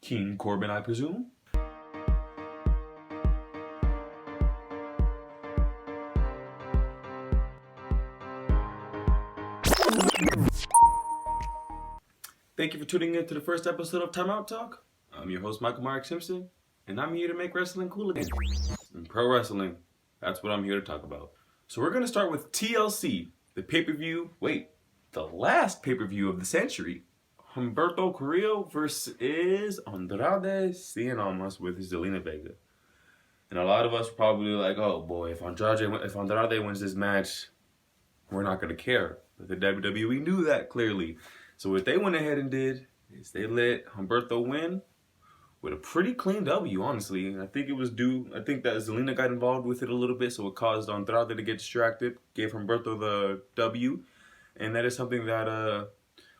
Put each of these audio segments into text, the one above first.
King Corbin, I presume? Thank you for tuning in to the first episode of Timeoutalk. I'm your host, Michael Mark Simpson, and I'm here to make wrestling cool again. And pro wrestling, that's what I'm here to talk about. So we're going to start with TLC, the last pay-per-view of the century. Humberto Carrillo versus Andrade Cien Almas with Zelina Vega. And a lot of us probably like, oh boy, if Andrade wins this match, we're not going to care. But the WWE knew that clearly. So what they went ahead and did is they let Humberto win with a pretty clean W, honestly. And I think it was I think that Zelina got involved with it a little bit, so it caused Andrade to get distracted, gave Humberto the W. And that is something that,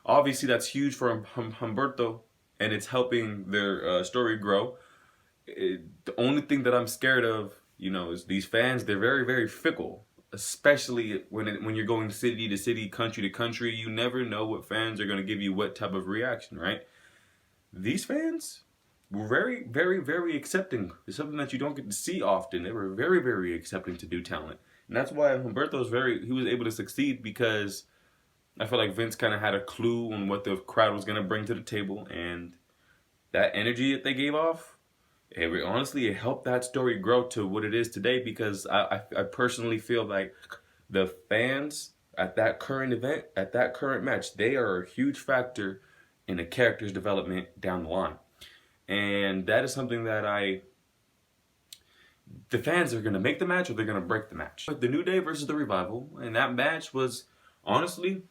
obviously that's huge for Humberto, and it's helping their story grow. The only thing that I'm scared of, is these fans. They're very, very fickle. Especially when you're going city to city, country to country, you never know what fans are going to give you what type of reaction, right? These fans were very, very, very accepting. It's something that you don't get to see often. They were very, very accepting to new talent. And that's why Humberto he was able to succeed, because I feel like Vince kind of had a clue on what the crowd was going to bring to the table. And that energy that they gave off, honestly, it helped that story grow to what it is today, because I personally feel like the fans at that current event, at that current match, they are a huge factor in a character's development down the line. And that is something that the fans are going to make the match or they're going to break the match. The New Day versus the Revival, and that match was, honestly,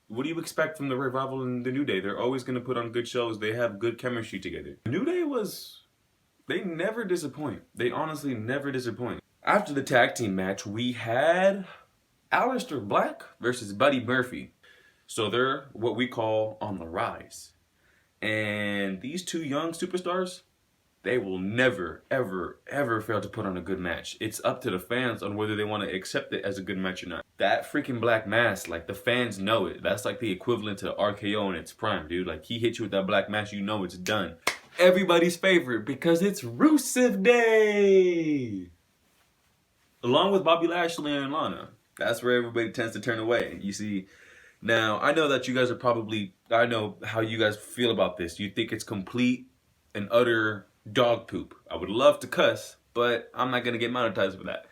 what do you expect from the Revival and the New Day? They're always going to put on good shows. They have good chemistry together. The New Day they never disappoint. They honestly never disappoint. After the tag team match, we had Aleister Black versus Buddy Murphy. So they're what we call on the rise. And these two young superstars, they will never, ever, ever fail to put on a good match. It's up to the fans on whether they want to accept it as a good match or not. That freaking black mask, like, the fans know it. That's like the equivalent to RKO in its prime, dude. Like, he hits you with that black mask, you know it's done. Everybody's favorite, because it's Rusev Day! Along with Bobby Lashley and Lana. That's where everybody tends to turn away. You see, now, I know that you guys I know how you guys feel about this. You think it's complete and utter dog poop. I would love to cuss, but I'm not going to get monetized for that.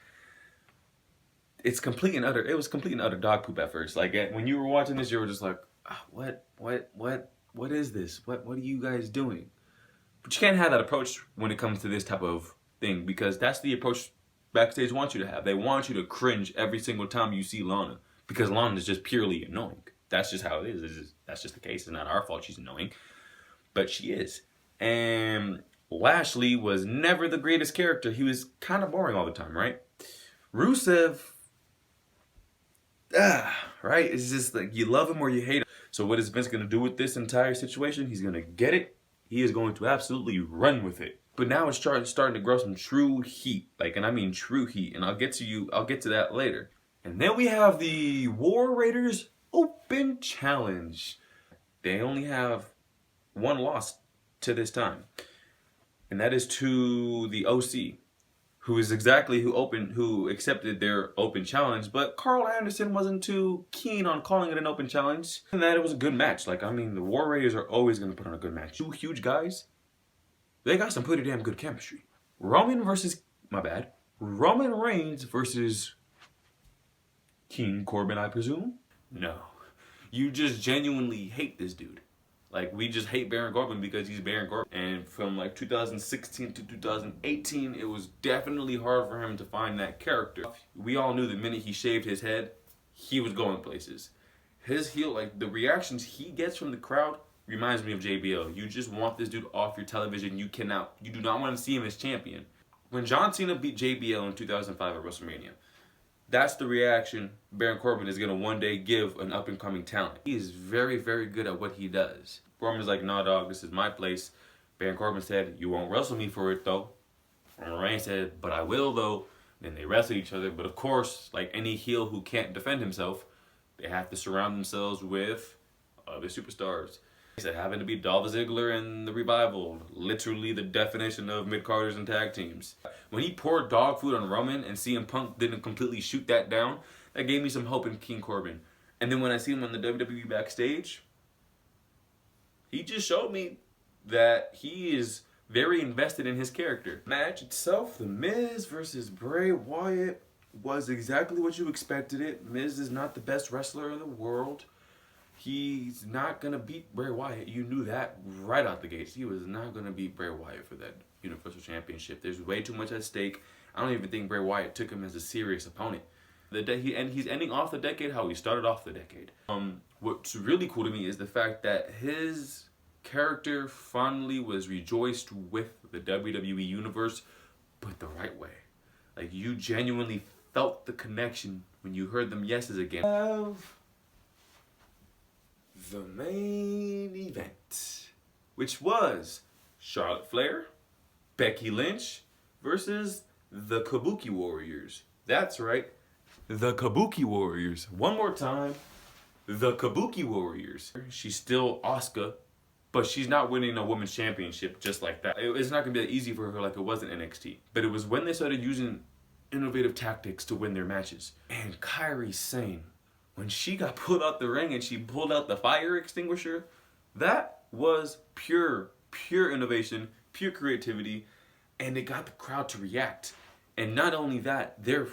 It was complete and utter dog poop at first. Like, when you were watching this, you were just like, what is this? What are you guys doing? But you can't have that approach when it comes to this type of thing, because that's the approach backstage wants you to have. They want you to cringe every single time you see Lana, because Lana is just purely annoying. That's just how it is. That's just the case. It's not our fault she's annoying, but she is. And Lashley was never the greatest character. He was kind of boring all the time, right? Rusev, right? It's just like, you love him or you hate him. So what is Vince going to do with this entire situation? He's going to get it. He is going to absolutely run with it. But now it's starting to grow some true heat. And I mean true heat. And I'll get to that later. And then we have the War Raiders Open Challenge. They only have one loss to this time. And that is to the OC, who is exactly who accepted their open challenge. But Carl Anderson wasn't too keen on calling it an open challenge. And that it was a good match. The War Raiders are always going to put on a good match. Two huge guys, they got some pretty damn good chemistry. Roman Reigns versus King Corbin, I presume? No. You just genuinely hate this dude. We just hate Baron Corbin because he's Baron Corbin. And from 2016 to 2018, it was definitely hard for him to find that character. We all knew the minute he shaved his head, he was going places. His heel, the reactions he gets from the crowd reminds me of JBL. You just want this dude off your television. You do not want to see him as champion. When John Cena beat JBL in 2005 at WrestleMania, that's the reaction Baron Corbin is going to one day give an up-and-coming talent. He is very, very good at what he does. Roman's like, nah, dog, this is my place. Baron Corbin said, you won't wrestle me for it, though. Roman Reigns said, but I will, though. Then they wrestle each other. But, of course, like any heel who can't defend himself, they have to surround themselves with other superstars. That happened to be Dolph Ziggler and the Revival. Literally the definition of mid-carders and tag teams. When he poured dog food on Roman and CM Punk didn't completely shoot that down, that gave me some hope in King Corbin. And then when I see him on the WWE backstage, he just showed me that he is very invested in his character. Match itself, The Miz versus Bray Wyatt, was exactly what you expected it. Miz is not the best wrestler in the world. He's not going to beat Bray Wyatt. You knew that right out the gates. He was not going to beat Bray Wyatt for that Universal Championship. There's way too much at stake. I don't even think Bray Wyatt took him as a serious opponent. He's ending off the decade how he started off the decade. What's really cool to me is the fact that his character finally was rejoiced with the WWE Universe, but the right way. Like, you genuinely felt the connection when you heard them yeses again. The main event, which was Charlotte Flair, Becky Lynch versus the Kabuki Warriors. That's right, the Kabuki Warriors. One more time, the Kabuki Warriors. She's still Asuka, but she's not winning a women's championship just like that. It's not going to be that easy for her like it was in NXT. But it was when they started using innovative tactics to win their matches. And Kairi Sane, when she got pulled out the ring and she pulled out the fire extinguisher, that was pure innovation, pure creativity, and it got the crowd to react. And not only that, they're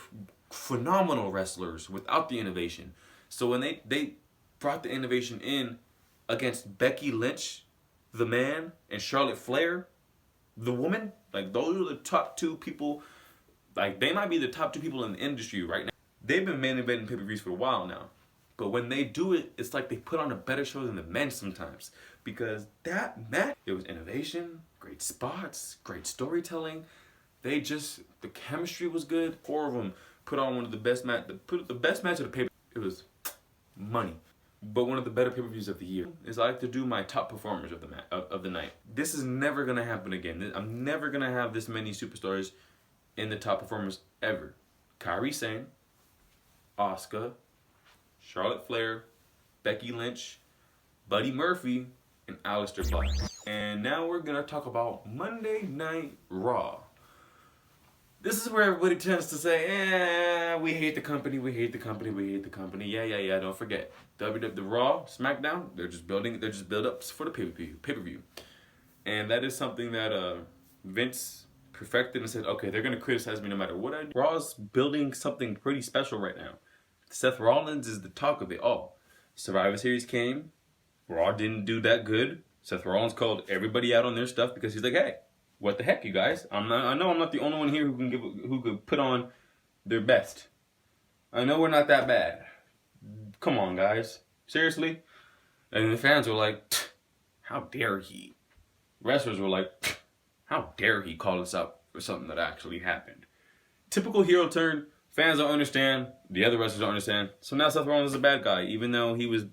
phenomenal wrestlers without the innovation. So when they brought the innovation in against Becky Lynch, the man, and Charlotte Flair, the woman, like, those are the top two people. Like, they might be the top two people in the industry right now. They've been main eventing pay-per-views for a while now. But when they do it, it's like they put on a better show than the men sometimes. Because that match, it was innovation, great spots, great storytelling. The chemistry was good. Four of them put on one of the best match of the pay-per-view. It was money. But one of the better pay-per-views of the year is I like to do my top performers of the night. This is never going to happen again. I'm never going to have this many superstars in the top performers ever. Kairi Sane, Asuka, Charlotte Flair, Becky Lynch, Buddy Murphy, and Aleister Black. And now we're going to talk about Monday Night Raw. This is where everybody tends to say, we hate the company, we hate the company, we hate the company. Yeah, don't forget. The Raw, SmackDown, they're just build-ups for the pay-per-view. And that is something that Vince perfected and said, okay, they're going to criticize me no matter what I do. Raw's building something pretty special right now. Seth Rollins is the talk of it all. Survivor Series came, Raw didn't do that good. Seth Rollins called everybody out on their stuff because he's like, hey, what the heck, you guys? I know I'm not the only one here who could put on their best. I know we're not that bad. Come on, guys. Seriously? And the fans were like, how dare he? Wrestlers were like, how dare he call us out for something that actually happened? Typical heel turn. Fans don't understand. The other wrestlers don't understand. So now Seth Rollins is a bad guy, even though he was,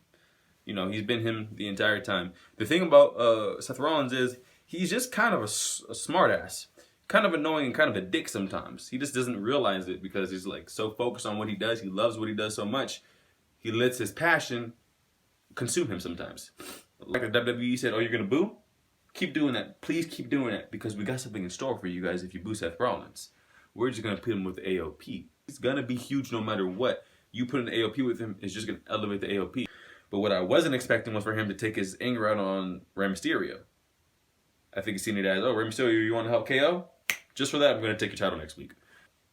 he's been him the entire time. The thing about Seth Rollins is he's just kind of a smartass. Kind of annoying and kind of a dick sometimes. He just doesn't realize it because he's like so focused on what he does. He loves what he does so much. He lets his passion consume him sometimes. Like the WWE said, oh, you're going to boo? Keep doing that. Please keep doing that because we got something in store for you guys if you boo Seth Rollins. We're just going to put him with AOP. He's going to be huge no matter what. You put an AOP with him, it's just going to elevate the AOP. But what I wasn't expecting was for him to take his anger out on Rey Mysterio. I think he's seen it as, oh, Rey Mysterio, you want to help KO? Just for that, I'm going to take your title next week.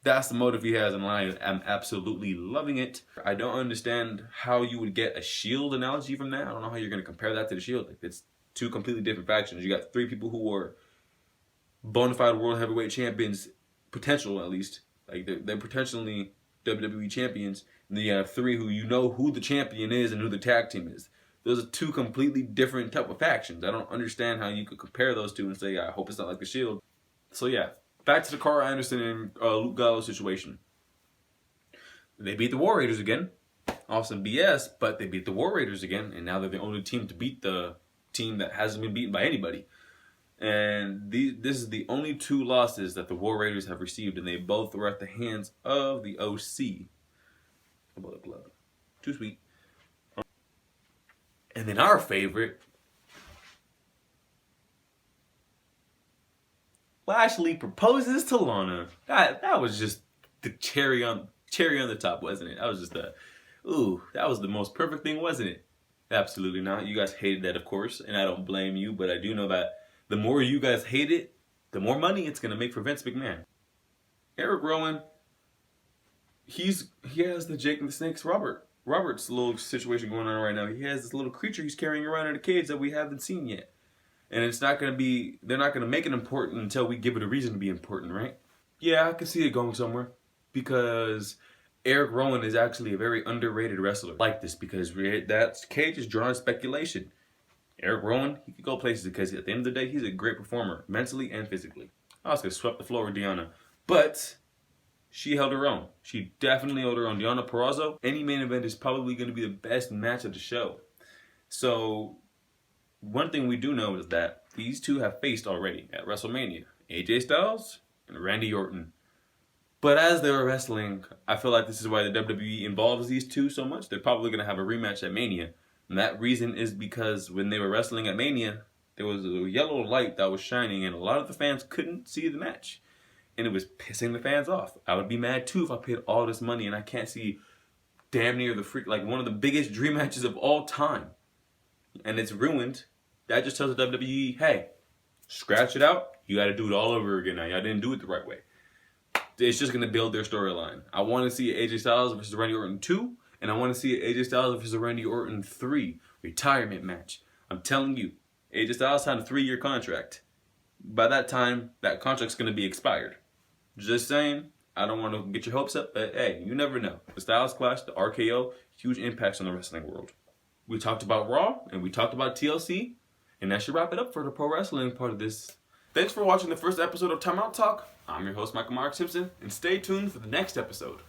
That's the motive he has in line. I'm absolutely loving it. I don't understand how you would get a Shield analogy from that. I don't know how you're going to compare that to the Shield. Like, it's two completely different factions. You got three people who are bona fide world heavyweight champions, potential at least. Like they're potentially WWE champions. And then you have three who you know who the champion is and who the tag team is. Those are two completely different type of factions. I don't understand how you could compare those two and say, I hope it's not like the Shield. So yeah. Back to the Carl Anderson and Luke Gallows situation. They beat the War Raiders again. Awesome BS, but they beat the War Raiders again, and now they're the only team to beat the team that hasn't been beaten by anybody. And this is the only two losses that the War Raiders have received, and they both were at the hands of the OC. About the club. Too sweet. And then our favorite, Lashley proposes to Lana. That was just the cherry on the top, wasn't it? That was just that was the most perfect thing, wasn't it? Absolutely not. You guys hated that, of course, and I don't blame you, but I do know that the more you guys hate it, the more money it's gonna make for Vince McMahon. Eric Rowan, he has the Jake and the Snake's Robert's little situation going on right now. He has this little creature he's carrying around in a cage that we haven't seen yet. And it's not going to be, they're not going to make it important until we give it a reason to be important, right? Yeah, I can see it going somewhere. Because Eric Rowan is actually a very underrated wrestler like this. Because that cage is drawing speculation. Eric Rowan, he could go places because at the end of the day, he's a great performer. Mentally and physically. I was going to sweep the floor with Deonna. But she held her own. She definitely held her own. Deonna Purrazzo, any main event is probably going to be the best match of the show. So, one thing we do know is that these two have faced already at WrestleMania. AJ Styles and Randy Orton. But as they were wrestling, I feel like this is why the WWE involves these two so much. They're probably going to have a rematch at Mania. And that reason is because when they were wrestling at Mania, there was a yellow light that was shining and a lot of the fans couldn't see the match. And it was pissing the fans off. I would be mad too if I paid all this money and I can't see damn near like one of the biggest dream matches of all time. And it's ruined. That just tells the WWE, hey, scratch it out. You got to do it all over again now. Y'all didn't do it the right way. It's just going to build their storyline. I want to see AJ Styles versus Randy Orton 2. And I want to see AJ Styles versus Randy Orton 3. Retirement match. I'm telling you, AJ Styles signed a 3-year contract. By that time, that contract's going to be expired. Just saying, I don't want to get your hopes up, but hey, you never know. The Styles Clash, the RKO, huge impacts on the wrestling world. We talked about Raw, and we talked about TLC, and that should wrap it up for the pro wrestling part of this. Thanks for watching the first episode of Timeout Talk. I'm your host, Michael Mark Simpson, and stay tuned for the next episode.